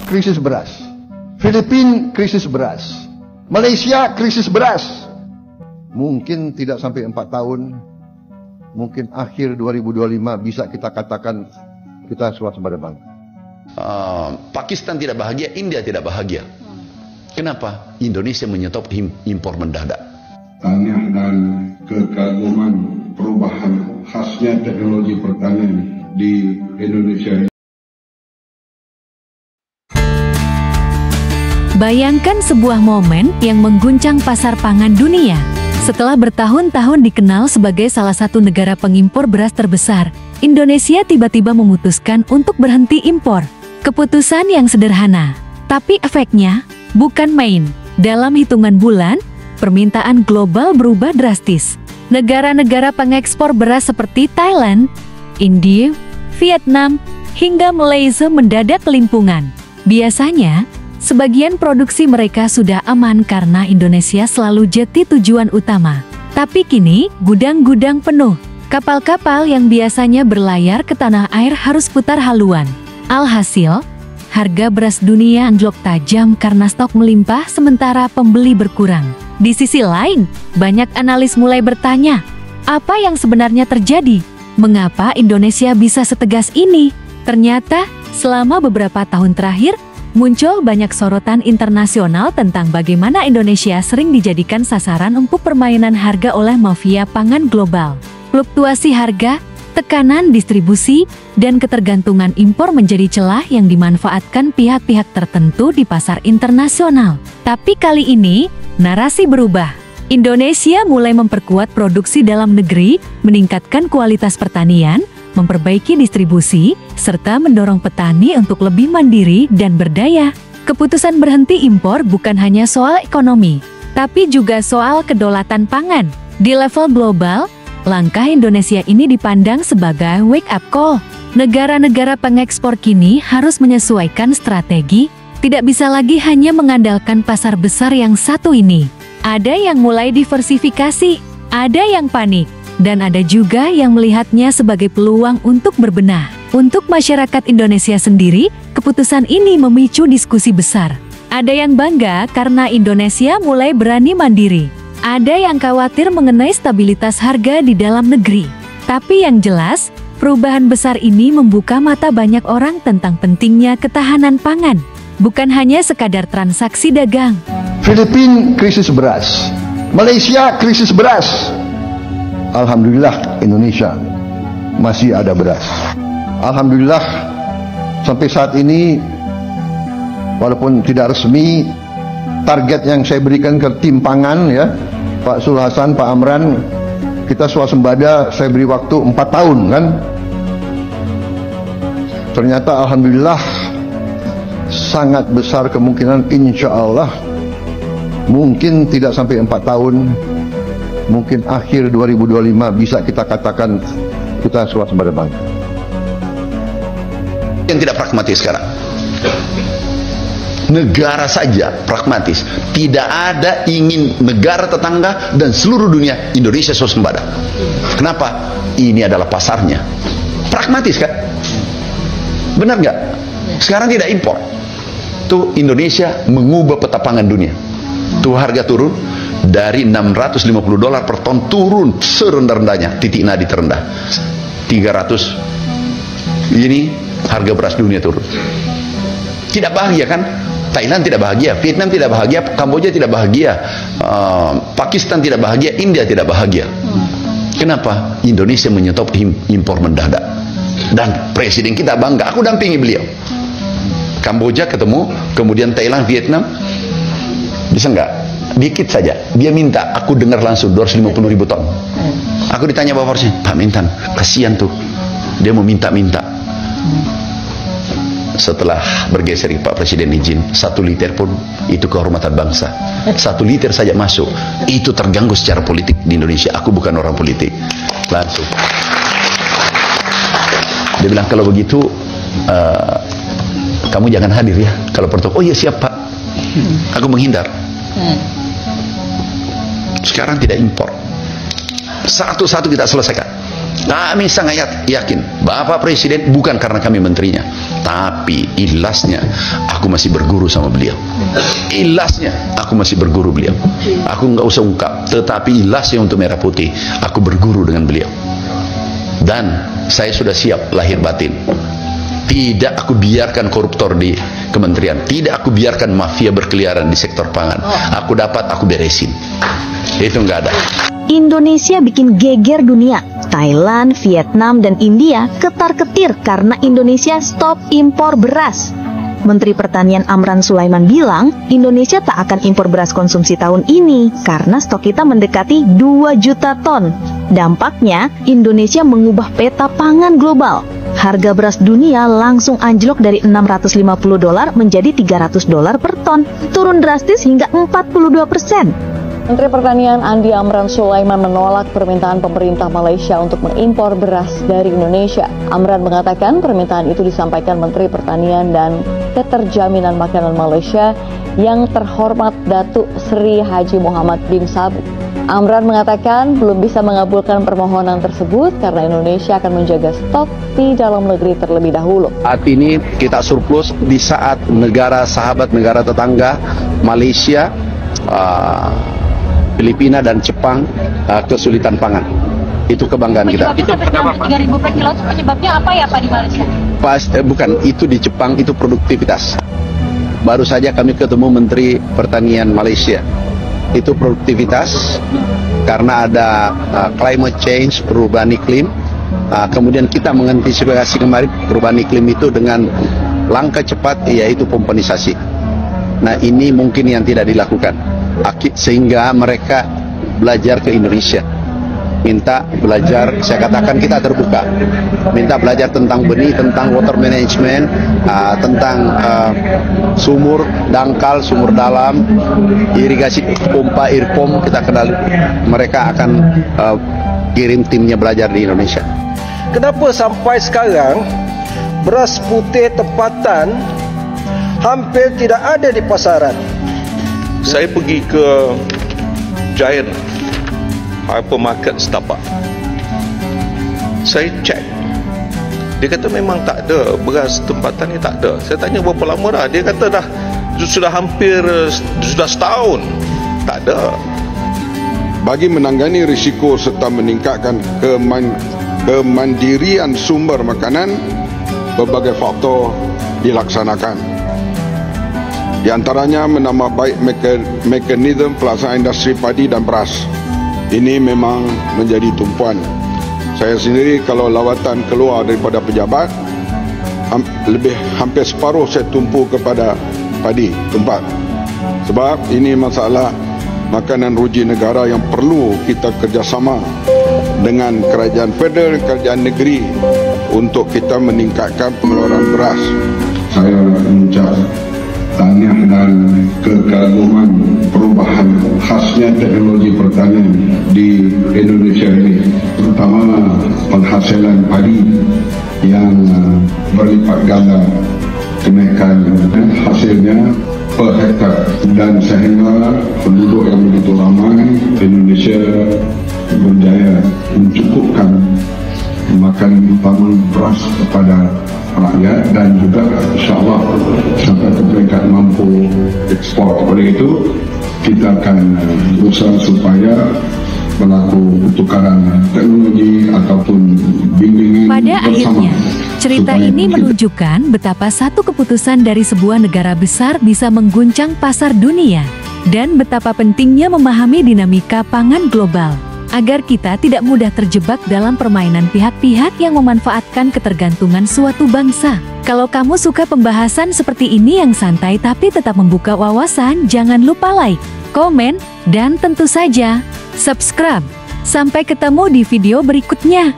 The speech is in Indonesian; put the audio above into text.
krisis beras, Filipina krisis beras, Malaysia krisis beras. Mungkin tidak sampai 4 tahun, mungkin akhir 2025 bisa kita katakan kita swasembada pangan. Pakistan tidak bahagia, India tidak bahagia. Kenapa? Indonesia menyetop impor mendadak. Tanya dan kekaguman perubahan khasnya teknologi pertanian di Indonesia. Bayangkan sebuah momen yang mengguncang pasar pangan dunia. Setelah bertahun-tahun dikenal sebagai salah satu negara pengimpor beras terbesar, Indonesia tiba-tiba memutuskan untuk berhenti impor. Keputusan yang sederhana, tapi efeknya bukan main. Dalam hitungan bulan, permintaan global berubah drastis. Negara-negara pengekspor beras seperti Thailand, India, Vietnam, hingga Malaysia mendadak kelimpungan. Biasanya, sebagian produksi mereka sudah aman karena Indonesia selalu jadi tujuan utama. Tapi kini, gudang-gudang penuh. Kapal-kapal yang biasanya berlayar ke tanah air harus putar haluan. Alhasil, harga beras dunia anjlok tajam karena stok melimpah sementara pembeli berkurang. Di sisi lain, banyak analis mulai bertanya, apa yang sebenarnya terjadi? Mengapa Indonesia bisa setegas ini? Ternyata, selama beberapa tahun terakhir, muncul banyak sorotan internasional tentang bagaimana Indonesia sering dijadikan sasaran empuk permainan harga oleh mafia pangan global. Fluktuasi harga, tekanan distribusi, dan ketergantungan impor menjadi celah yang dimanfaatkan pihak-pihak tertentu di pasar internasional. Tapi kali ini, narasi berubah. Indonesia mulai memperkuat produksi dalam negeri, meningkatkan kualitas pertanian, memperbaiki distribusi, serta mendorong petani untuk lebih mandiri dan berdaya. Keputusan berhenti impor bukan hanya soal ekonomi, tapi juga soal kedaulatan pangan. Di level global, langkah Indonesia ini dipandang sebagai wake-up call. Negara-negara pengekspor kini harus menyesuaikan strategi, tidak bisa lagi hanya mengandalkan pasar besar yang satu ini. Ada yang mulai diversifikasi, ada yang panik, dan ada juga yang melihatnya sebagai peluang untuk berbenah. Untuk masyarakat Indonesia sendiri, keputusan ini memicu diskusi besar. Ada yang bangga karena Indonesia mulai berani mandiri. Ada yang khawatir mengenai stabilitas harga di dalam negeri. Tapi yang jelas, perubahan besar ini membuka mata banyak orang tentang pentingnya ketahanan pangan. Bukan hanya sekadar transaksi dagang. Filipina krisis beras, Malaysia krisis beras. Alhamdulillah Indonesia masih ada beras. Alhamdulillah sampai saat ini walaupun tidak resmi, target yang saya berikan ke tim pangan ya, Pak Sul Hasan, Pak Amran, kita swasembada saya beri waktu 4 tahun kan. Ternyata alhamdulillah sangat besar kemungkinan insya Allah mungkin tidak sampai 4 tahun, mungkin akhir 2025 bisa kita katakan kita swasembada pangan. Yang tidak pragmatis sekarang, negara saja pragmatis, tidak ada ingin negara tetangga dan seluruh dunia Indonesia swasembada. Kenapa? Ini adalah pasarnya. Pragmatis kan? Benar nggak? Sekarang tidak impor. Tuh Indonesia mengubah peta pangan dunia. Tuh harga turun dari $650 per ton turun serendah-rendahnya, titik nadi terendah 300. Ini harga beras dunia turun. Tidak bahagia kan? Thailand tidak bahagia, Vietnam tidak bahagia, Kamboja tidak bahagia, Pakistan tidak bahagia, India tidak bahagia. Kenapa? Indonesia menyetop impor mendadak. Dan presiden kita bangga, aku dampingi beliau. Kamboja ketemu, kemudian Thailand, Vietnam, bisa nggak? Dikit saja, dia minta, aku dengar langsung 250.000 ton. Aku ditanya Bapak Presiden, Pak Mentan, kasihan tuh, dia mau minta-minta. Setelah bergeser Pak Presiden izin, 1 liter pun itu kehormatan bangsa. 1 liter saja masuk, itu terganggu secara politik di Indonesia. Aku bukan orang politik. Langsung dia bilang, kalau begitu kamu jangan hadir ya kalau pertemuan. Oh iya siap Pak. Aku menghindar. Sekarang tidak impor. Satu-satu kita selesaikan. Kami sangat yakin Bapak Presiden bukan karena kami menterinya, Tapi ilasnya aku masih berguru sama beliau. Ilasnya aku masih berguru beliau. Aku nggak usah ungkap, tetapi ilasnya untuk merah putih aku berguru dengan beliau. Dan saya sudah siap lahir batin. Tidak aku biarkan koruptor di kementerian, tidak aku biarkan mafia berkeliaran di sektor pangan. Aku dapat, aku beresin. Itu nggak ada. Indonesia bikin geger dunia. Thailand, Vietnam, dan India ketar-ketir karena Indonesia stop impor beras. Menteri Pertanian Amran Sulaiman bilang, Indonesia tak akan impor beras konsumsi tahun ini karena stok kita mendekati 2 juta ton. Dampaknya, Indonesia mengubah peta pangan global. Harga beras dunia langsung anjlok dari $650 menjadi $300 per ton, turun drastis hingga 42%. Menteri Pertanian Andi Amran Sulaiman menolak permintaan pemerintah Malaysia untuk mengimpor beras dari Indonesia. Amran mengatakan permintaan itu disampaikan Menteri Pertanian dan Keterjaminan Makanan Malaysia yang terhormat Datuk Seri Haji Muhammad bin Sabit. Amran mengatakan belum bisa mengabulkan permohonan tersebut karena Indonesia akan menjaga stok di dalam negeri terlebih dahulu. Saat ini kita surplus di saat negara sahabat, negara tetangga Malaysia, Filipina dan Jepang kesulitan pangan. Itu kebanggaan kita. Itu kenapa, Pak? 3.000 per kilo penyebabnya apa ya Pak di Malaysia? Bukan, itu di Jepang itu produktivitas. Baru saja kami ketemu Menteri Pertanian Malaysia. Itu produktivitas karena ada climate change, perubahan iklim. Kemudian kita mengantisipasi kemarin perubahan iklim itu dengan langkah cepat, yaitu pompanisasi. Nah, ini mungkin yang tidak dilakukan, sehingga mereka belajar ke Indonesia, minta belajar. Saya katakan kita terbuka, minta belajar tentang benih, tentang water management, tentang sumur dangkal, sumur dalam, irigasi pompa, irpom. Kita kenal, mereka akan kirim timnya belajar di Indonesia. Kenapa sampai sekarang beras putih tempatan hampir tidak ada di pasaran? Saya pergi ke Giant hypermarket setapak. Saya cek. Dia kata memang tak ada, beras tempatan ni tak ada. Saya tanya berapa lama dah. Dia kata dah sudah hampir sudah setahun. Tak ada. Bagi menangani risiko serta meningkatkan kemandirian sumber makanan, berbagai faktor dilaksanakan. Di antaranya menambah baik mekanisme pelaksanaan industri padi dan beras. Ini memang menjadi tumpuan. Saya sendiri kalau lawatan keluar daripada pejabat, hampir separuh saya tumpu kepada padi tempat. Sebab ini masalah makanan ruji negara yang perlu kita kerjasama dengan kerajaan federal, kerajaan negeri untuk kita meningkatkan pengeluaran beras. Saya mengucap tahniah dan kekaguman perubahan khasnya teknologi pertanian di Indonesia ini, terutama penghasilan padi yang berlipat ganda kenaikan hasilnya per hektar, dan sehingga penduduk yang begitu ramai Indonesia berjaya mencukupkan makanan utama beras kepada rakyat dan juga insyaAllah sampai ke peringkat mampu ekspor. Oleh itu kita akan berusaha supaya berlaku tukaran teknologi ataupun bimbingan pada bersama. Akhirnya, cerita ini menunjukkan betapa satu keputusan dari sebuah negara besar bisa mengguncang pasar dunia dan betapa pentingnya memahami dinamika pangan global agar kita tidak mudah terjebak dalam permainan pihak-pihak yang memanfaatkan ketergantungan suatu bangsa. Kalau kamu suka pembahasan seperti ini yang santai tapi tetap membuka wawasan, jangan lupa like, komen, dan tentu saja subscribe. Sampai ketemu di video berikutnya.